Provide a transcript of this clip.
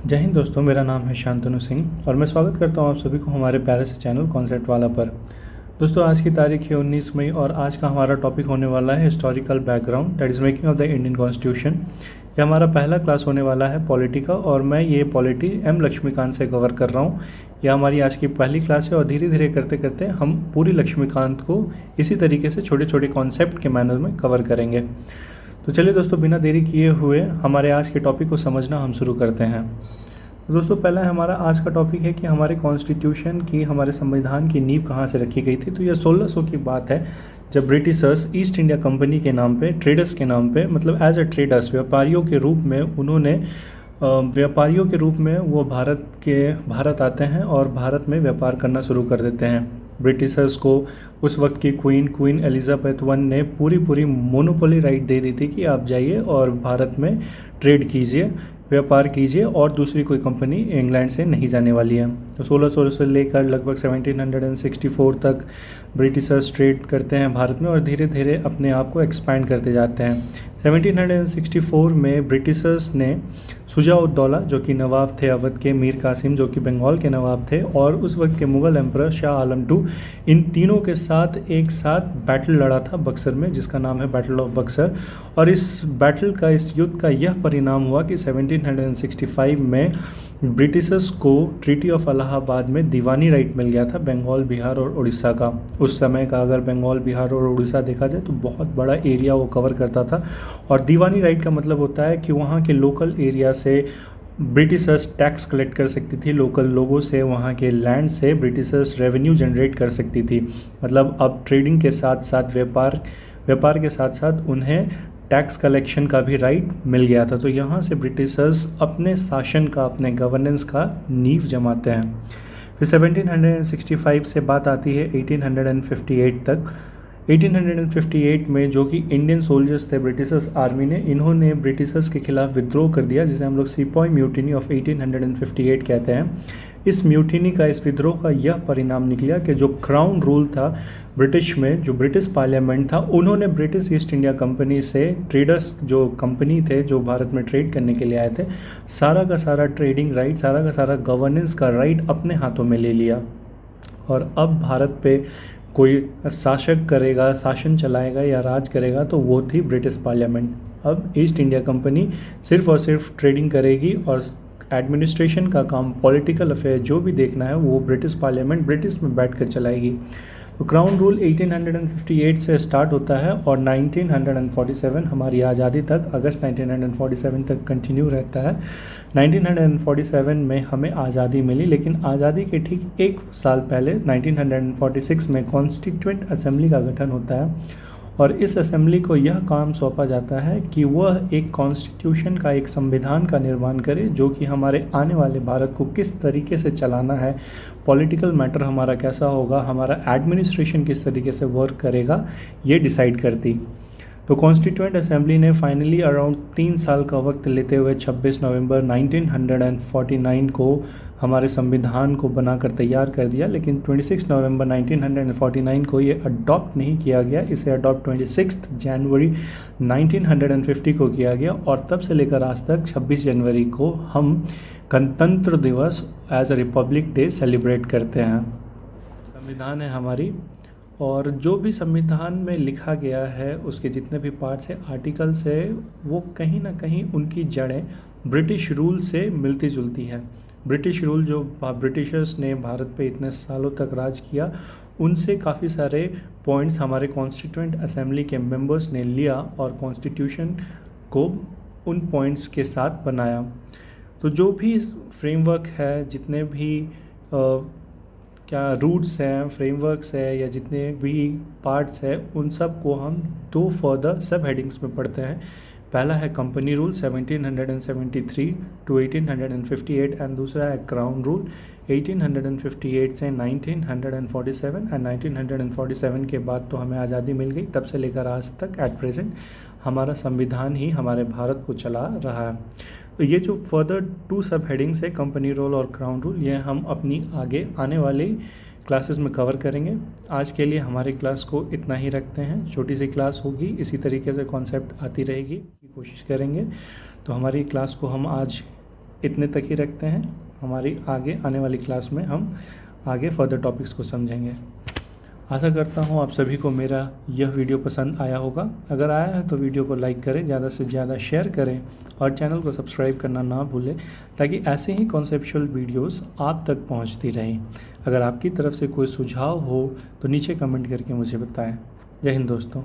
जय हिंद दोस्तों, मेरा नाम है शांतनु सिंह और मैं स्वागत करता हूं आप सभी को हमारे प्यारे से चैनल कॉन्सेप्ट वाला पर। दोस्तों, आज की तारीख है 19 मई और आज का हमारा टॉपिक होने वाला है historical background, that is making of the Indian constitution. ये हमारा पहला क्लास होने वाला है पॉलिटी का और मैं ये पॉलिटी एम लक्ष्मीकांत से कवर कर रहा हूँ। यह हमारी आज की पहली क्लास है और धीरे धीरे करते करते हम पूरी लक्ष्मीकांत को इसी तरीके से छोटे छोटे कॉन्सेप्ट के मैनर में कवर करेंगे। तो चलिए दोस्तों, बिना देरी किए हुए हमारे आज के टॉपिक को समझना हम शुरू करते हैं। दोस्तों, पहला हमारा आज का टॉपिक है कि हमारे कॉन्स्टिट्यूशन की, हमारे संविधान की नींव कहाँ से रखी गई थी। तो यह 1600 की बात है, जब ब्रिटिशर्स ईस्ट इंडिया कंपनी के नाम पे, ट्रेडर्स के नाम पे, मतलब एज अ ट्रेडर्स, व्यापारियों के रूप में वो भारत आते हैं और भारत में व्यापार करना शुरू कर देते हैं। ब्रिटिशर्स को उस वक्त की क्वीन एलिजाबेथ वन ने पूरी मोनोपोली राइट दे दी थी कि आप जाइए और भारत में ट्रेड कीजिए, व्यापार कीजिए और दूसरी कोई कंपनी इंग्लैंड से नहीं जाने वाली है। तो 1600 से लेकर लगभग 1764 तक ब्रिटिशर्स ट्रेड करते हैं भारत में और धीरे धीरे अपने आप को एक्सपैंड करते जाते हैं। 1764 में ब्रिटिशर्स ने शुजा-उद-दौला, जो कि नवाब थे अवध के, मीर कासिम, जो कि बंगाल के नवाब थे, और उस वक्त के मुग़ल एम्परर शाह आलम II, इन तीनों के साथ एक साथ बैटल लड़ा था बक्सर में, जिसका नाम है बैटल ऑफ बक्सर। और इस युद्ध का यह परिणाम हुआ कि 1765 में ब्रिटिशर्स को ट्रीटी ऑफ इलाहाबाद में दीवानी राइट मिल गया था बंगाल, बिहार और उड़ीसा का। उस समय का अगर बंगाल, बिहार और उड़ीसा देखा जाए तो बहुत बड़ा एरिया वो कवर करता था। और दीवानी राइट का मतलब होता है कि वहाँ के लोकल एरिया से ब्रिटिशर्स टैक्स कलेक्ट कर सकती थी, लोकल लोगों से, वहाँ के लैंड से ब्रिटिशर्स रेवेन्यू जनरेट कर सकती थी। मतलब अब ट्रेडिंग के साथ साथ व्यापार के साथ साथ उन्हें टैक्स कलेक्शन का भी राइट मिल गया था। तो यहाँ से ब्रिटिशर्स अपने शासन का, अपने गवर्नेंस का नींव जमाते हैं। फिर 1765 से बात आती है 1858 तक। 1858 में जो कि इंडियन सोल्जर्स थे ब्रिटिशर्स आर्मी ने, इन्होंने ब्रिटिशर्स के खिलाफ विद्रोह कर दिया, जिसे हम लोग सिपॉय म्यूटिनी ऑफ 1858 कहते हैं। इस म्यूटिनी का, इस विद्रोह का यह परिणाम निकला कि जो क्राउन रूल था ब्रिटिश में, जो ब्रिटिश पार्लियामेंट था, उन्होंने ब्रिटिश ईस्ट इंडिया कंपनी से, ट्रेडर्स जो कंपनी थे जो भारत में ट्रेड करने के लिए आए थे, सारा का सारा ट्रेडिंग राइट, सारा का सारा गवर्नेंस का राइट अपने हाथों में ले लिया। और अब भारत पे कोई शासन चलाएगा या राज करेगा तो वो थी ब्रिटिश पार्लियामेंट। अब ईस्ट इंडिया कंपनी सिर्फ और सिर्फ ट्रेडिंग करेगी और एडमिनिस्ट्रेशन का काम, पॉलिटिकल अफेयर जो भी देखना है वो ब्रिटिश पार्लियामेंट, ब्रिटिश में बैठकर चलाएगी। तो क्राउन रूल 1858 से स्टार्ट होता है और 1947, हमारी आज़ादी तक, अगस्त 1947 तक कंटिन्यू रहता है। 1947 में हमें आज़ादी मिली, लेकिन आज़ादी के ठीक एक साल पहले 1946 में कॉन्स्टिट्यूएंट असेंबली का गठन होता है और इस असेंबली को यह काम सौंपा जाता है कि वह एक कॉन्स्टिट्यूशन का, एक संविधान का निर्माण करे जो कि हमारे आने वाले भारत को किस तरीके से चलाना है, पॉलिटिकल मैटर हमारा कैसा होगा, हमारा एडमिनिस्ट्रेशन किस तरीके से वर्क करेगा, ये डिसाइड करती। तो कॉन्स्टिट्यूएंट असेंबली ने फाइनली अराउंड 3 साल का वक्त लेते हुए 26 नवंबर 1949 को हमारे संविधान को बनाकर तैयार कर दिया, लेकिन 26 नवंबर 1949 को ये अडॉप्ट नहीं किया गया। इसे अडॉप्ट 26 जनवरी 1950 को किया गया और तब से लेकर आज तक 26 जनवरी को हम गणतंत्र दिवस as a republic day celebrate करते हैं। संविधान है हमारी, और जो भी संविधान में लिखा गया है उसके जितने भी पार्ट्स हैं, आर्टिकल्स है, वो कहीं ना कहीं उनकी जड़ें ब्रिटिश रूल से मिलती जुलती हैं। ब्रिटिश रूल, जो ब्रिटिशर्स ने भारत पे इतने सालों तक राज किया, उनसे काफ़ी सारे पॉइंट्स हमारे कॉन्स्टिट्यूएंट असेंबली के मेंबर्स ने लिया और कॉन्स्टिट्यूशन को उन पॉइंट्स के साथ बनाया। तो जो भी फ्रेमवर्क है, जितने भी रूट्स हैं, फ्रेमवर्क्स है, या जितने भी पार्ट्स हैं, उन सब को हम 2 फर्दर सब हेडिंग्स में पढ़ते हैं। पहला है कंपनी रूल 1773 टू 1858 एंड दूसरा है क्राउन रूल 1858 से 1947 एंड 1947 के बाद तो हमें आज़ादी मिल गई, तब से लेकर आज तक एट प्रेजेंट हमारा संविधान ही हमारे भारत को चला रहा है। तो ये जो फर्दर 2 सब हेडिंग्स है, कंपनी रूल और क्राउन रूल, ये हम अपनी आगे आने वाली क्लासेस में कवर करेंगे। आज के लिए हमारी क्लास को इतना ही रखते हैं, छोटी सी क्लास होगी, इसी तरीके से कॉन्सेप्ट आती रहेगी, कोशिश करेंगे। तो हमारी क्लास को हम आज इतने तक ही रखते हैं। हमारी आगे आने वाली क्लास में हम आगे फर्दर टॉपिक्स को समझेंगे। आशा करता हूँ आप सभी को मेरा यह वीडियो पसंद आया होगा। अगर आया है तो वीडियो को लाइक करें, ज़्यादा से ज़्यादा शेयर करें और चैनल को सब्सक्राइब करना ना भूलें, ताकि ऐसे ही कॉन्सेप्चुअल वीडियोस आप तक पहुंचती रहें। अगर आपकी तरफ से कोई सुझाव हो तो नीचे कमेंट करके मुझे बताएं। जय हिंद दोस्तों।